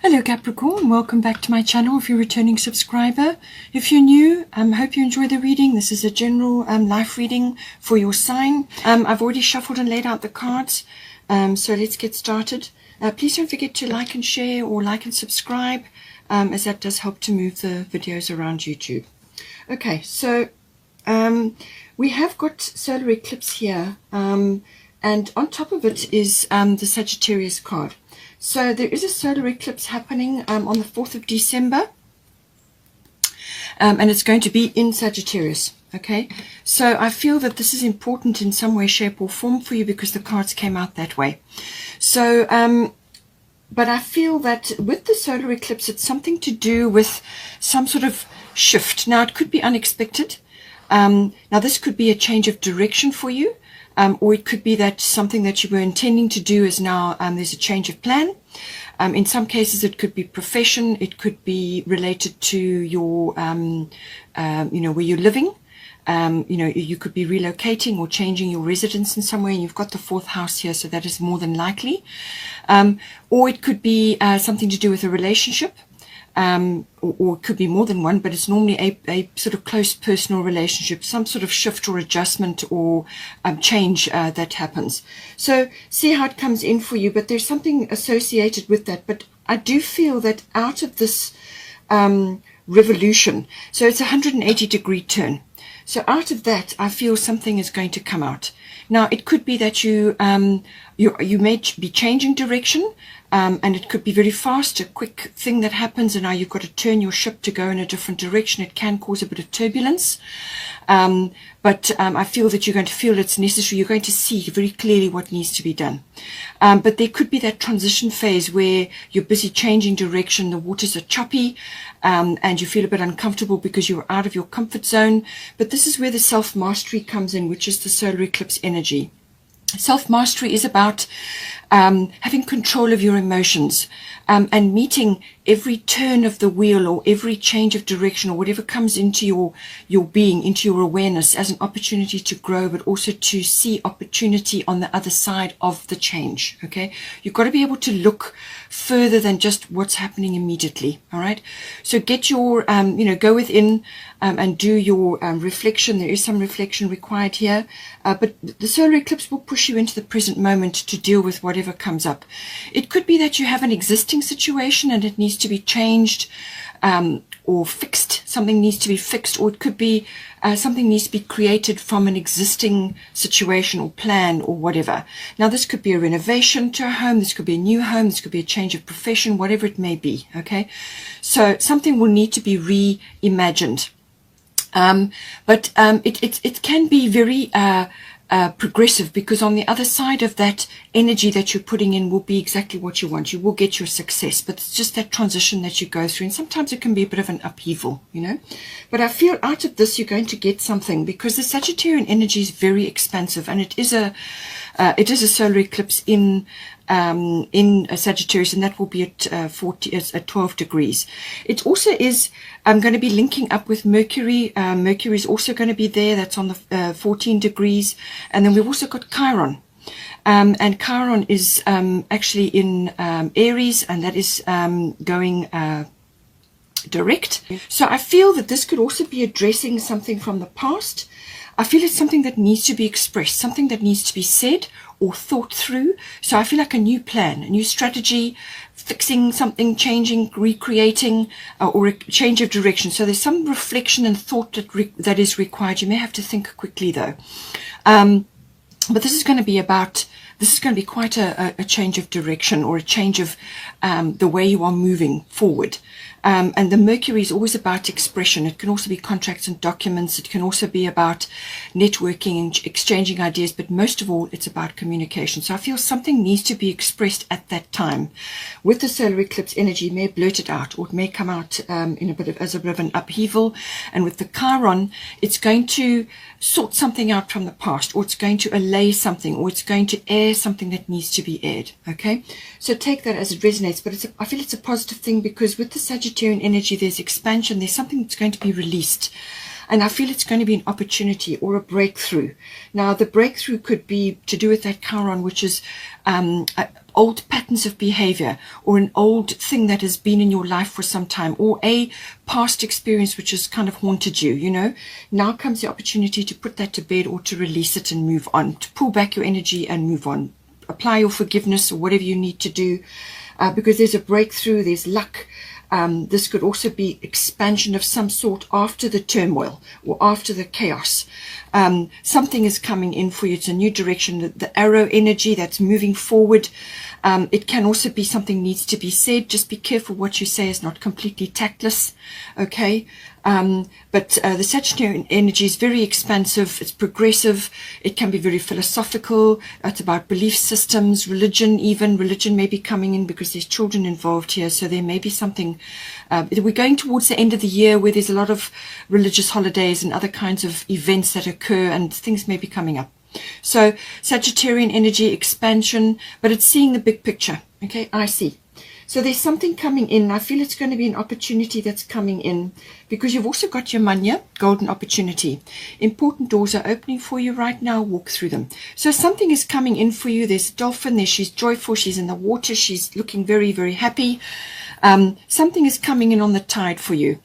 Hello Capricorn, welcome back to my channel if you're a returning subscriber. If you're new, hope you enjoy the reading. This is a general life reading for your sign. I've already shuffled and laid out the cards, so let's get started. Please don't forget to like and share or like and subscribe, as that does help to move the videos around YouTube. Okay, so we have got solar eclipse here, and on top of it is the Sagittarius card. So there is a solar eclipse happening on the 4th of December, and it's going to be in Sagittarius. Okay, so I feel that this is important in some way, shape or form for you because the cards came out that way. So but I feel that with the solar eclipse, it's something to do with some sort of shift. Now, it could be unexpected. Now, this could be a change of direction for you. Or it could be that something that you were intending to do is now there's a change of plan. In some cases, it could be profession. It could be related to your, where you're living. You could be relocating or changing your residence in some way, and you've got the 4th house here, so that is more than likely. Or it could be something to do with a relationship. Or it could be more than one, but it's normally a sort of close personal relationship, some sort of shift or adjustment or change that happens. So see how it comes in for you, but there's something associated with that. But I do feel that out of this revolution, so it's a 180-degree turn. So out of that, I feel something is going to come out. Now, it could be that you may be changing direction, and it could be very fast, a quick thing that happens, and now you've got to turn your ship to go in a different direction. It can cause a bit of turbulence, but I feel that you're going to feel it's necessary. You're going to see very clearly what needs to be done. But there could be that transition phase where you're busy changing direction, the waters are choppy, and you feel a bit uncomfortable because you're out of your comfort zone. But this is where the self-mastery comes in, which is the solar eclipse energy. Self-mastery is about having control of your emotions, and meeting every turn of the wheel or every change of direction or whatever comes into your being, into your awareness as an opportunity to grow, but also to see opportunity on the other side of the change. Okay, you've got to be able to look further than just what's happening immediately. All right, so get your go within and do your reflection. There is some reflection required here, but the solar eclipse will push you into the present moment to deal with whatever comes up. It could be that you have an existing situation and it needs to be changed or fixed. Something needs to be fixed, or it could be something needs to be created from an existing situation or plan or whatever. Now, this could be a renovation to a home, this could be a new home, this could be a change of profession, whatever it may be. Okay, so something will need to be reimagined. But it can be very progressive, because on the other side of that energy that you're putting in will be exactly what you want. You will get your success, but it's just that transition that you go through, and sometimes it can be a bit of an upheaval, but I feel out of this you're going to get something, because the Sagittarian energy is very expansive, and it is a solar eclipse in Sagittarius, and that will be at 12 degrees. It also is going to be linking up with Mercury. Mercury is also going to be there. That's on the 14 degrees. And then we've also got Chiron. And Chiron is actually in Aries, and that is going direct. So I feel that this could also be addressing something from the past. I feel it's something that needs to be expressed, something that needs to be said or thought through. So I feel like a new plan, a new strategy, fixing something, changing, recreating, or a change of direction. So there's some reflection and thought that is required. You may have to think quickly though. But this is going to be quite a change of direction, or a change of the way you are moving forward. And the Mercury is always about expression. It can also be contracts and documents. It can also be about networking and exchanging ideas, but most of all, it's about communication. So I feel something needs to be expressed at that time. With the solar eclipse energy, it may blurt it out, or it may come out as a bit of an upheaval. And with the Chiron, it's going to sort something out from the past, or it's going to allay something, or it's going to air something that needs to be aired. Okay, so take that as it resonates. But I feel it's a positive thing, because with the Sagittarian energy, there's expansion, there's something that's going to be released. And I feel it's going to be an opportunity or a breakthrough. Now, the breakthrough could be to do with that Chiron, which is old patterns of behavior, or an old thing that has been in your life for some time, or a past experience which has kind of haunted you, you know. Now comes the opportunity to put that to bed, or to release it and move on, to pull back your energy and move on. Apply your forgiveness or whatever you need to do, because there's a breakthrough, there's luck. This could also be expansion of some sort after the turmoil or after the chaos. Something is coming in for you. It's a new direction. The arrow energy that's moving forward. It can also be something needs to be said. Just be careful what you say is not completely tactless. Okay. But the Sagittarian energy is very expansive. It's progressive. It can be very philosophical. It's about belief systems, religion. Even religion may be coming in because there's children involved here. So there may be something. We're going towards the end of the year where there's a lot of religious holidays and other kinds of events that occur, and things may be coming up. So Sagittarian energy, expansion, but it's seeing the big picture. Okay, I see. So there's something coming in. I feel it's going to be an opportunity that's coming in, because you've also got your manya, golden opportunity. Important doors are opening for you right now. Walk through them. So something is coming in for you. There's a dolphin there. She's joyful. She's in the water. She's looking very, very happy. Something is coming in on the tide for you.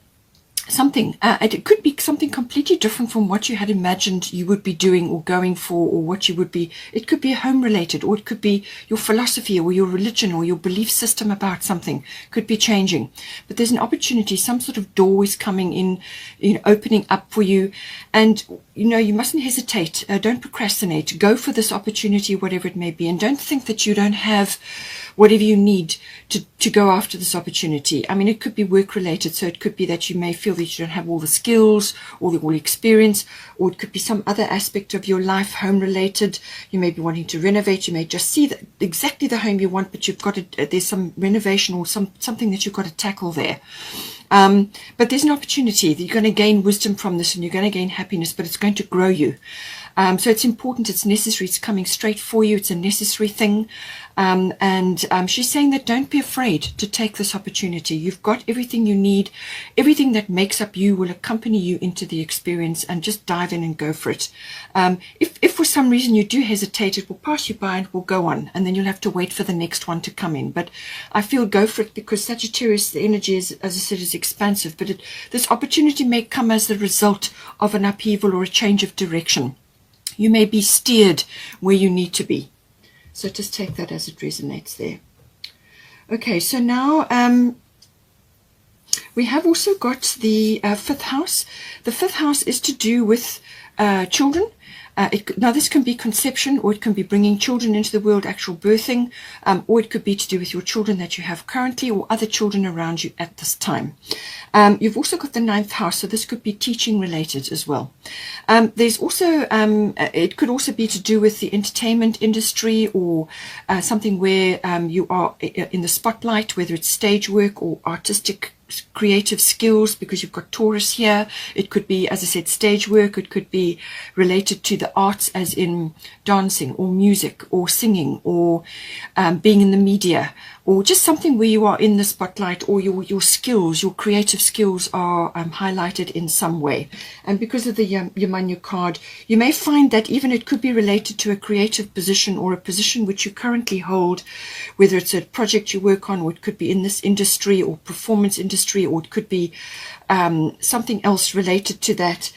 Something, it could be something completely different from what you had imagined you would be doing or going for, or what you would be. It could be home related, or it could be your philosophy or your religion or your belief system about something could be changing. But there's an opportunity, some sort of door is coming in, you know, opening up for you. And, you know, you mustn't hesitate. Don't procrastinate. Go for this opportunity, whatever it may be. And don't think that you don't have whatever you need to go after this opportunity. I mean, it could be work related. So it could be that you may feel that you don't have all the skills or all the experience, or it could be some other aspect of your life, home related. You may be wanting to renovate. You may just see exactly the home you want, but you've got to, there's some renovation or something that you've got to tackle there. But there's an opportunity that you're going to gain wisdom from this, and you're going to gain happiness, but it's going to grow you. So it's important, it's necessary, it's coming straight for you, it's a necessary thing. And she's saying that don't be afraid to take this opportunity. You've got everything you need. Everything that makes up you will accompany you into the experience, and just dive in and go for it. If for some reason you do hesitate, it will pass you by and will go on, and then you'll have to wait for the next one to come in. But I feel go for it, because Sagittarius, the energy is, as I said, is expansive, but this opportunity may come as the result of an upheaval or a change of direction. You may be steered where you need to be. So just take that as it resonates there. Okay, so now we have also got the fifth house. The fifth house is to do with children. Now this can be conception, or it can be bringing children into the world, actual birthing, or it could be to do with your children that you have currently, or other children around you at this time. You've also got the ninth house, so this could be teaching related as well. There's also, it could also be to do with the entertainment industry, or something where you are in the spotlight, whether it's stage work or artistic creative skills, because you've got Taurus here. It could be, as I said, stage work. It could be related to the arts, as in dancing or music or singing, or being in the media, or just something where you are in the spotlight, or your skills, your creative skills are highlighted in some way. And because of the Yamanya card, you may find that even it could be related to a creative position, or a position which you currently hold, whether it's a project you work on, or it could be in this industry or performance industry, or it could be something else related to that.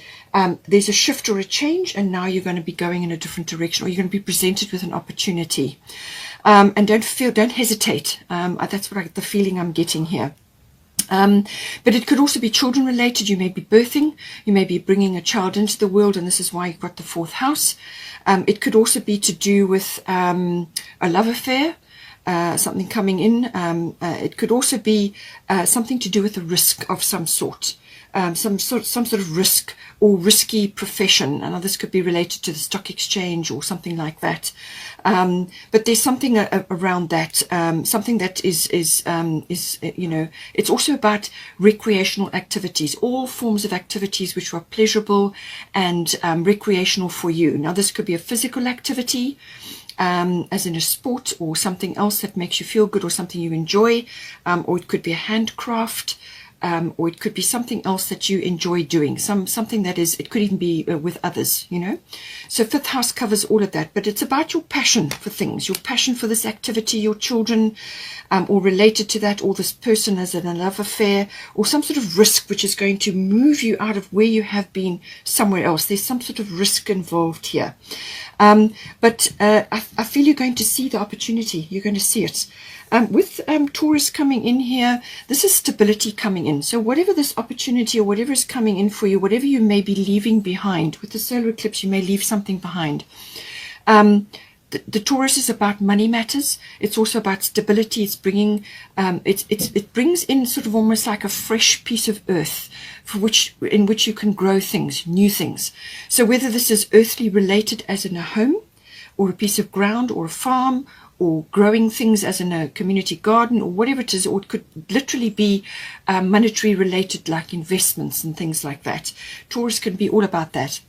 There's a shift or a change, and now you're going to be going in a different direction, or you're going to be presented with an opportunity. And don't hesitate. That's what the feeling I'm getting here. But it could also be children related. You may be birthing, you may be bringing a child into the world, and this is why you've got the fourth house. It could also be to do with a love affair, something coming in. It could also be something to do with a risk of some sort. Some sort of risk or risky profession. And this could be related to the stock exchange or something like that. But there's something around that, something that is you know, it's also about recreational activities, all forms of activities which are pleasurable and recreational for you. Now, this could be a physical activity, as in a sport, or something else that makes you feel good, or something you enjoy, or it could be a handcraft. or it could be something else that you enjoy doing, something that is, it could even be with others, you know. So fifth house covers all of that, but it's about your passion for things, your passion for this activity, your children, or related to that, or this person as in a love affair, or some sort of risk which is going to move you out of where you have been somewhere else. There's some sort of risk involved here. But I feel you're going to see the opportunity. You're going to see it. With Taurus coming in here, this is stability coming in. So whatever this opportunity or whatever is coming in for you, whatever you may be leaving behind, with the solar eclipse, you may leave something behind. The Taurus is about money matters. It's also about stability. It's bringing, it brings in sort of almost like a fresh piece of earth in which you can grow things, new things. So whether this is earthly related as in a home, or a piece of ground, or a farm, or growing things as in a community garden, or whatever it is, or it could literally be monetary related, like investments and things like that. Taurus can be all about that.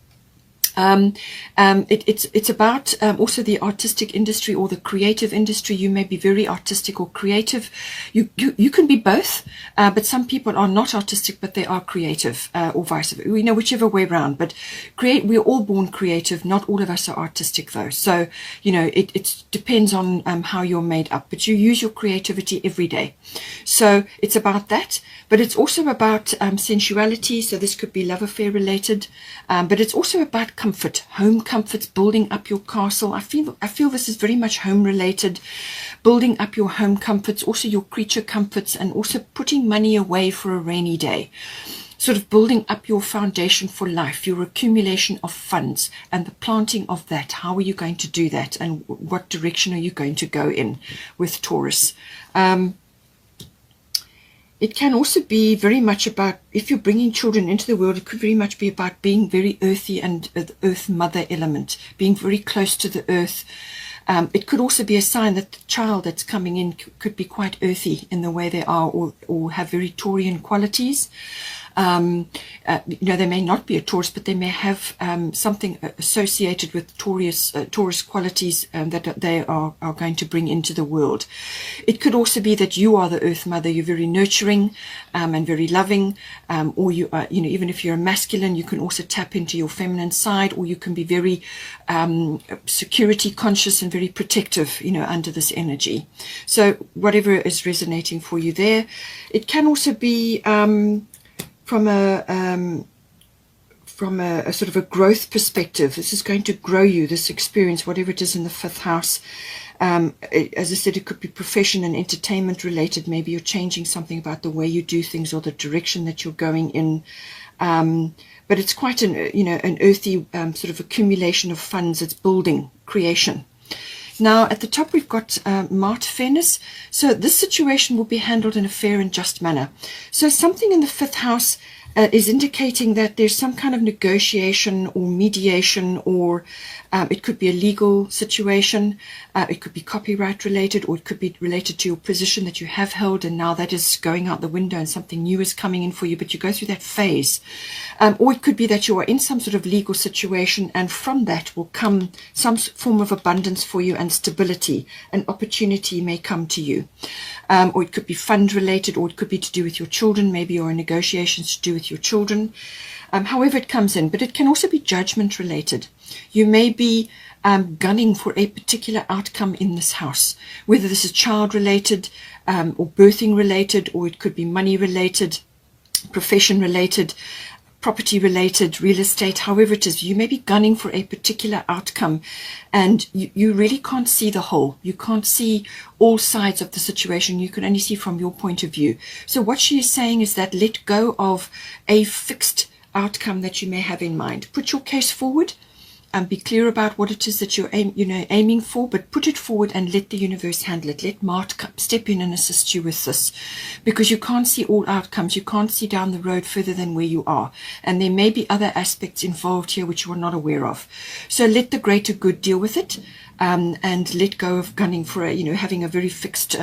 It's about also the artistic industry or the creative industry. You may be very artistic or creative. You can be both, but some people are not artistic, but they are creative, or vice versa. You know, whichever way around. But we're all born creative. Not all of us are artistic, though. So you know, it depends on how you're made up. But you use your creativity every day. So it's about that. But it's also about sensuality. So this could be love affair related. But it's also about comfort, home comforts, building up your castle. I feel this is very much home related, building up your home comforts, also your creature comforts, and also putting money away for a rainy day. Sort of building up your foundation for life, your accumulation of funds, and the planting of that. How are you going to do that, and what direction are you going to go in with Taurus? It can also be very much about, if you're bringing children into the world, it could very much be about being very earthy and the earth mother element, being very close to the earth. It could also be a sign that the child that's coming in could be quite earthy in the way they are, or have very Taurian qualities. You know, they may not be a Taurus, but they may have something associated with Taurus qualities that they are going to bring into the world. It could also be that you are the Earth Mother. You're very nurturing and very loving, or you are, you know, even if you're a masculine, you can also tap into your feminine side, or you can be very security conscious and very protective, you know, under this energy. So whatever is resonating for you there. It can also be from a sort of a growth perspective. This is going to grow you, this experience, whatever it is in the fifth house. As I said, it could be profession and entertainment related. Maybe you're changing something about the way you do things or the direction that you're going in. But it's quite an, you know, an earthy sort of accumulation of funds. It's building, creation. Now, at the top, we've got Mart Fairness. So this situation will be handled in a fair and just manner. So something in the fifth house is indicating that there's some kind of negotiation or mediation, or it could be a legal situation. It could be copyright related, or it could be related to your position that you have held, and now that is going out the window and something new is coming in for you, but you go through that phase. Or it could be that you are in some sort of legal situation, and from that will come some form of abundance for you and stability. An opportunity may come to you. Or it could be fund related, or it could be to do with your children, maybe, or negotiations to do with your children. However it comes in, but it can also be judgment related. You may be gunning for a particular outcome in this house, whether this is child related, or birthing related, or it could be money related, profession related, property related, real estate, however it is. You may be gunning for a particular outcome, and you really can't see the whole. You can't see all sides of the situation. You can only see from your point of view. So what she is saying is that let go of a fixed outcome that you may have in mind. Put your case forward and be clear about what it is that you're aiming for, but put it forward and let the universe handle it. Let Mart step in and assist you with this, because you can't see all outcomes. You can't see down the road further than where you are, and there may be other aspects involved here which you are not aware of. So let the greater good deal with it, and let go of gunning for having a very fixed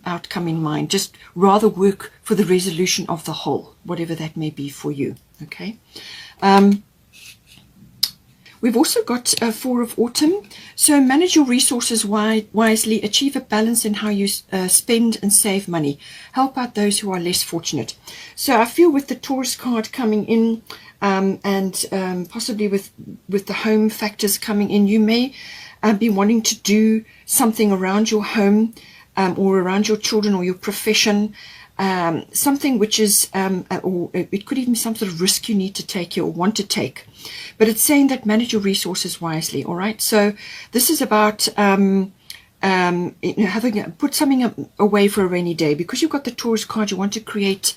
outcome in mind. Just rather work for the resolution of the whole, whatever that may be for you. Okay. We've also got 4 of autumn. So manage your resources wisely, achieve a balance in how you spend and save money. Help out those who are less fortunate. So I feel with the Taurus card coming in, and possibly with the home factors coming in, you may be wanting to do something around your home, or around your children or your profession, something which is, or it could even be some sort of risk you need to take here or want to take. But it's saying that manage your resources wisely, all right? So this is about put something away for a rainy day. Because you've got the Taurus card, you want to create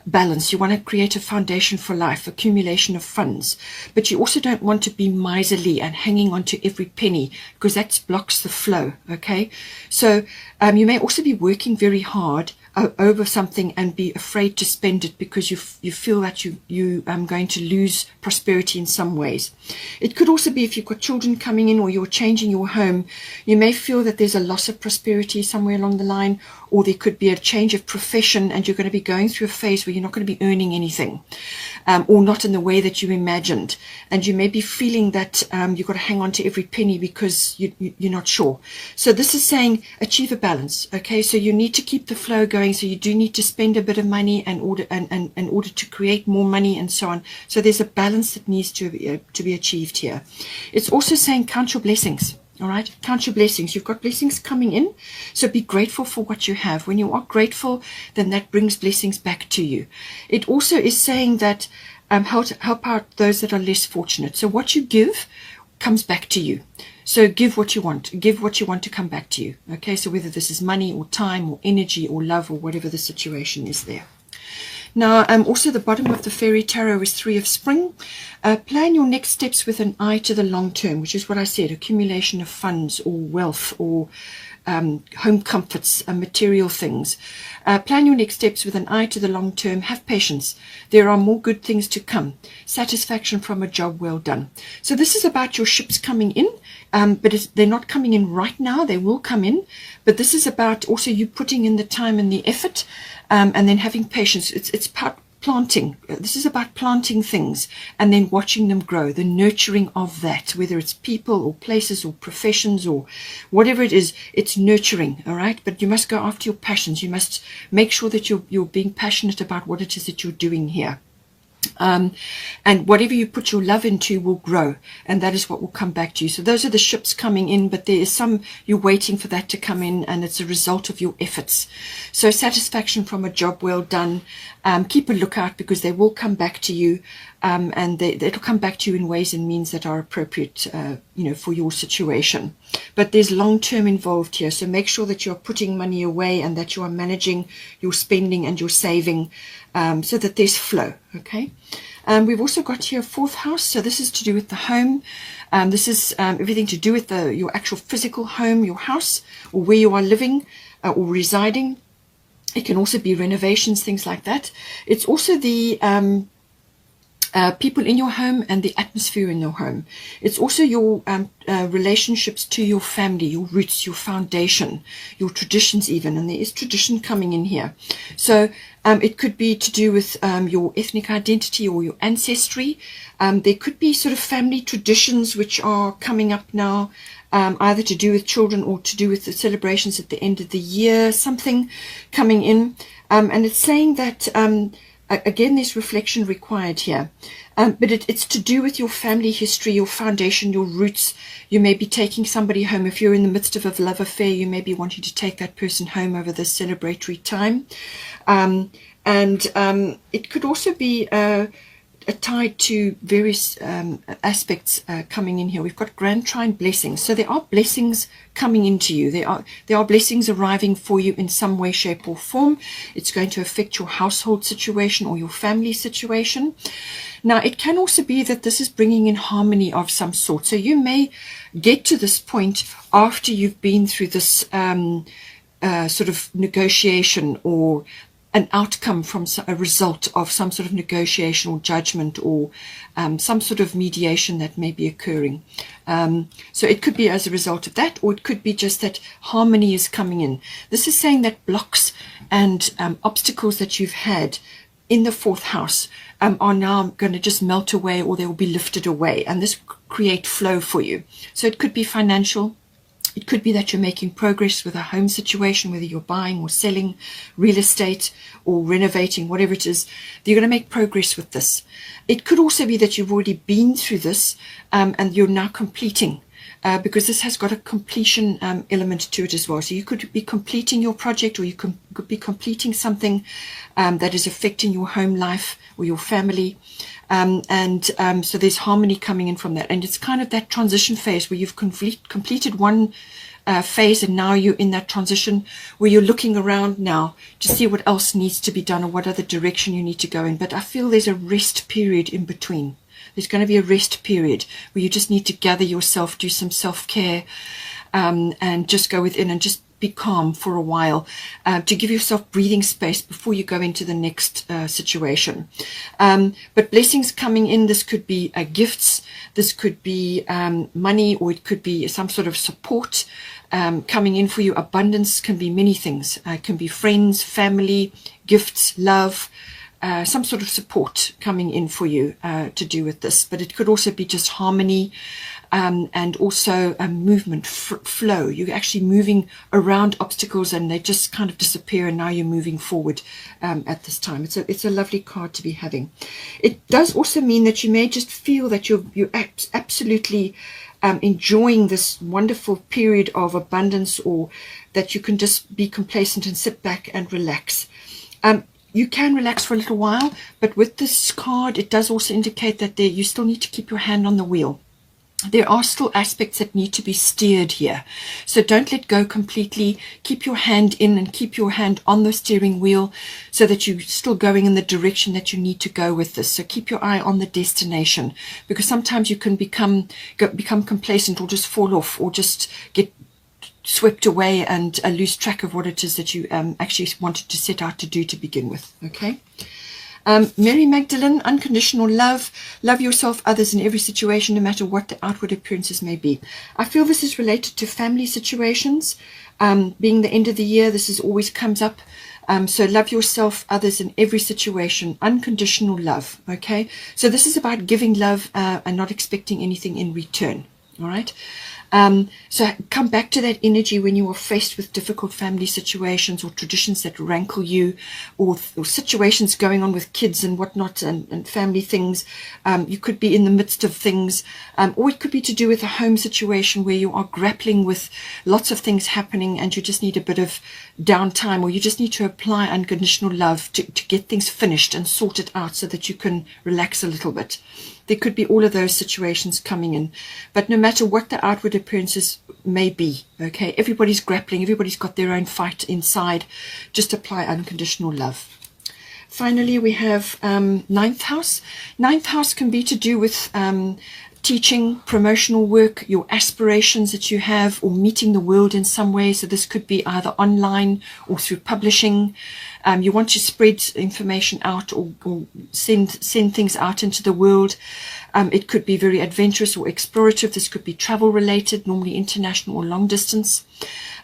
balance. You want to create a foundation for life, accumulation of funds. But you also don't want to be miserly and hanging on to every penny, because that blocks the flow, okay? So you may also be working very hard over something and be afraid to spend it because you feel that you going to lose prosperity in some ways. It could also be if you've got children coming in or you're changing your home, you may feel that there's a loss of prosperity somewhere along the line, or there could be a change of profession and you're going to be going through a phase where you're not going to be earning anything, or not in the way that you imagined. And you may be feeling that you've got to hang on to every penny because you're not sure. So this is saying achieve a balance, okay? So you need to keep the flow going. So you do need to spend a bit of money in order to create more money and so on. So there's a balance that needs to be achieved here. It's also saying count your blessings. All right, count your blessings. You've got blessings coming in, so be grateful for what you have. When you are grateful, then that brings blessings back to you. It also is saying that help out those that are less fortunate. So what you give comes back to you. So give what you want. Give what you want to come back to you. Okay, so whether this is money or time or energy or love or whatever the situation is there. Now, also the bottom of the fairy tarot is 3 of spring. Plan your next steps with an eye to the long term, which is what I said, accumulation of funds or wealth or home comforts, material things. Plan your next steps with an eye to the long term. Have patience. There are more good things to come. Satisfaction from a job well done. So this is about your ships coming in, but they're not coming in right now. They will come in. But this is about also you putting in the time and the effort, and then having patience. It's part planting. This is about planting things and then watching them grow, the nurturing of that, whether it's people or places or professions or whatever it is, it's nurturing, all right? But you must go after your passions. You must make sure that you're being passionate about what it is that you're doing here. And whatever you put your love into will grow, and that is what will come back to you. So those are the ships coming in, but there is some you're waiting for that to come in, and it's a result of your efforts. So satisfaction from a job well done. Keep a lookout, because they will come back to you, and it'll come back to you in ways and means that are appropriate, for your situation. But there's long term involved here, so make sure that you're putting money away and that you are managing your spending and your saving, so that there's flow. Okay. We've also got here 4th house, so this is to do with the home. This is everything to do with your actual physical home, your house, or where you are living or residing. It can also be renovations, things like that. It's also the people in your home and the atmosphere in your home. It's also your relationships to your family, your roots, your foundation, your traditions even, and there is tradition coming in here. So it could be to do with your ethnic identity or your ancestry. There could be sort of family traditions which are coming up now, either to do with children or to do with the celebrations at the end of the year, something coming in. And it's saying that again, there's reflection required here, but it's to do with your family history, your foundation, your roots. You may be taking somebody home. If you're in the midst of a love affair, you may be wanting to take that person home over this celebratory time, and it could also be tied to various aspects coming in here. We've got grand trine blessings, so there are blessings coming into you. There are blessings arriving for you in some way, shape or form. It's going to affect your household situation or your family situation. Now it can also be that this is bringing in harmony of some sort, so you may get to this point after you've been through this sort of negotiation or an outcome from a result of some sort of negotiation or judgment or some sort of mediation that may be occurring. So it could be as a result of that, or it could be just that harmony is coming in. This is saying that blocks and obstacles that you've had in the 4th house are now going to just melt away, or they will be lifted away, and this will create flow for you. So it could be financial. It could be that you're making progress with a home situation, whether you're buying or selling real estate or renovating, whatever it is. You're going to make progress with this. It could also be that you've already been through this and you're now completing, because this has got a completion element to it as well. So you could be completing your project, or you could be completing something that is affecting your home life or your family. So there's harmony coming in from that, and it's kind of that transition phase where you've completed one phase, and now you're in that transition where you're looking around now to see what else needs to be done or what other direction you need to go in. But I feel there's a rest period in between. There's going to be a rest period where you just need to gather yourself, do some self-care, and just go within and just be calm for a while, to give yourself breathing space before you go into the next situation. But blessings coming in. This could be gifts, this could be money, or it could be some sort of support coming in for you. Abundance can be many things. It can be friends, family, gifts, love, some sort of support coming in for you to do with this. But it could also be just harmony, and also movement, flow. You're actually moving around obstacles and they just kind of disappear, and now you're moving forward at this time. It's a lovely card to be having. It does also mean that you may just feel that you're absolutely enjoying this wonderful period of abundance, or that you can just be complacent and sit back and relax. You can relax for a little while, but with this card, it does also indicate that you still need to keep your hand on the wheel. There are still aspects that need to be steered here. So don't let go completely. Keep your hand in and keep your hand on the steering wheel so that you're still going in the direction that you need to go with this. So keep your eye on the destination, because sometimes you can become complacent, or just fall off, or just get swept away and lose track of what it is that you actually wanted to set out to do to begin with. Okay. Mary Magdalene, unconditional love. Love yourself, others, in every situation, no matter what the outward appearances may be. I feel this is related to family situations. Being the end of the year, this always comes up. So love yourself, others, in every situation. Unconditional love. Okay. So this is about giving love and not expecting anything in return. All right. So come back to that energy when you are faced with difficult family situations, or traditions that rankle you, or situations going on with kids and whatnot, and family things. You could be in the midst of things, or it could be to do with a home situation where you are grappling with lots of things happening and you just need a bit of downtime, or you just need to apply unconditional love to get things finished and sorted out so that you can relax a little bit. There could be all of those situations coming in. But no matter what the outward appearances may be, okay, everybody's grappling, everybody's got their own fight inside. Just apply unconditional love. Finally, we have 9th house. 9th house can be to do with teaching, promotional work, your aspirations that you have, or meeting the world in some way. So this could be either online or through publishing. You want to spread information out, or send things out into the world. It could be very adventurous or explorative. This could be travel related, normally international or long distance.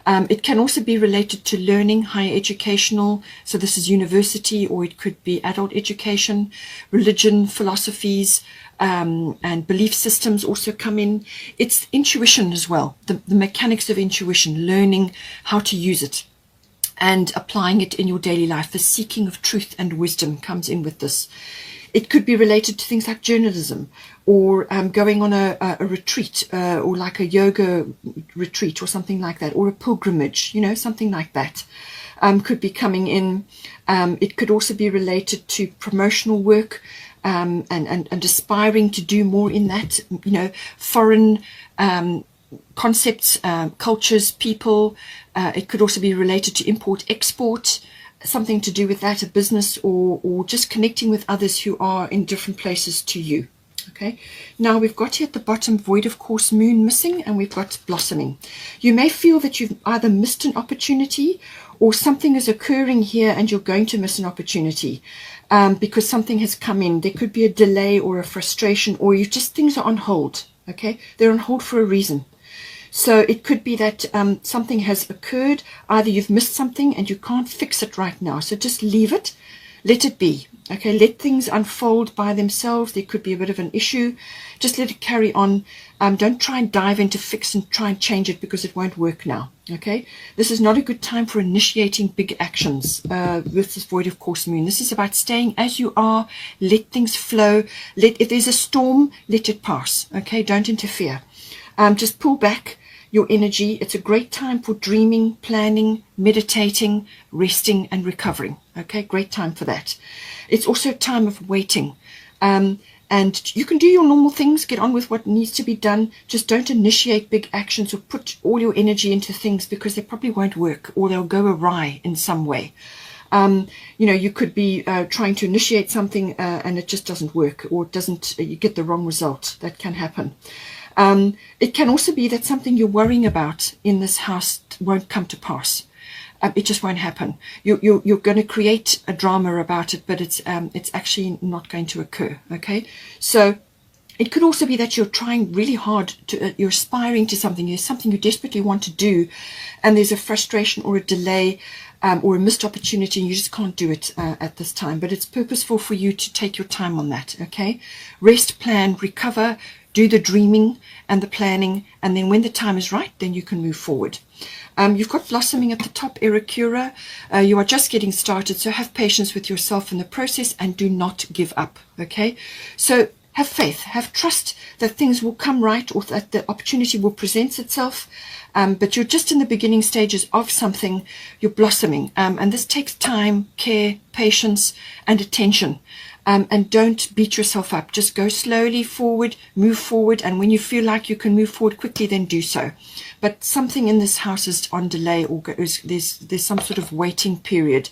It can also be related to learning, higher educational. So this is university, or it could be adult education, religion, philosophies, and belief systems also come in. It's intuition as well, the mechanics of intuition, learning how to use it and applying it in your daily life. The seeking of truth and wisdom comes in with this. It could be related to things like journalism, or going on a retreat, or like a yoga retreat or something like that, or a pilgrimage, something like that. Could be coming in. It could also be related to promotional work, and aspiring to do more in that, foreign concepts, cultures, people. It could also be related to import, export, something to do with that, a business, or just connecting with others who are in different places to you. Okay, now we've got here at the bottom void of course, moon missing, and we've got blossoming. You may feel that you've either missed an opportunity, or something is occurring here and you're going to miss an opportunity because something has come in. There could be a delay or a frustration, or things are on hold. Okay, they're on hold for a reason. So it could be that something has occurred. Either you've missed something and you can't fix it right now. So just leave it, let it be. Okay, let things unfold by themselves. There could be a bit of an issue. Just let it carry on. Don't try and dive into fix and try and change it, because it won't work now. Okay, this is not a good time for initiating big actions with this void of course moon. This is about staying as you are. Let things flow. If there's a storm, let it pass. Okay, don't interfere. Just pull back your energy. It's a great time for dreaming, planning, meditating, resting and recovering. Okay, great time for that. It's also a time of waiting. And you can do your normal things, get on with what needs to be done. Just don't initiate big actions or put all your energy into things, because they probably won't work, or they'll go awry in some way. You could be trying to initiate something and it just doesn't work, or it doesn't, you get the wrong result. That can happen. It can also be that something you're worrying about in this house won't come to pass. It just won't happen. You're going to create a drama about it, but it's actually not going to occur. Okay, so it could also be that you're trying really hard to, you're aspiring to something. There's something you desperately want to do, and there's a frustration or a delay or a missed opportunity, and you just can't do it at this time. But it's purposeful for you to take your time on that. Okay, rest, plan, recover, do the dreaming and the planning, and then when the time is right, then you can move forward. You've got blossoming at the top, Erakura. You are just getting started, so have patience with yourself in the process and do not give up. Okay, so have faith, have trust that things will come right, or that the opportunity will present itself. But you're just in the beginning stages of something. You're blossoming, and this takes time, care, patience and attention. And don't beat yourself up. Just go slowly forward, move forward, and when you feel like you can move forward quickly, then do so. But something in this house is on delay, or there's some sort of waiting period.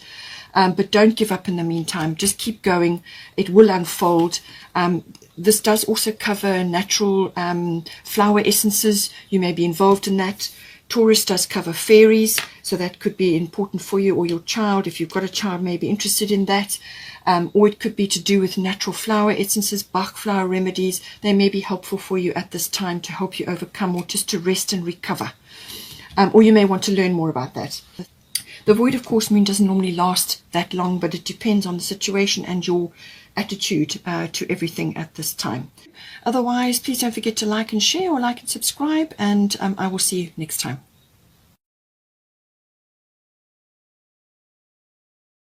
But don't give up in the meantime. Just keep going. It will unfold. This does also cover natural flower essences. You may be involved in that. Taurus does cover fairies, so that could be important for you or your child. If you've got a child, may be interested in that. Or it could be to do with natural flower essences, Bach flower remedies. They may be helpful for you at this time to help you overcome, or just to rest and recover. Or you may want to learn more about that. The void of course moon doesn't normally last that long, but it depends on the situation and your attitude to everything at this time. Otherwise, please don't forget to like and share, or like and subscribe, and I will see you next time.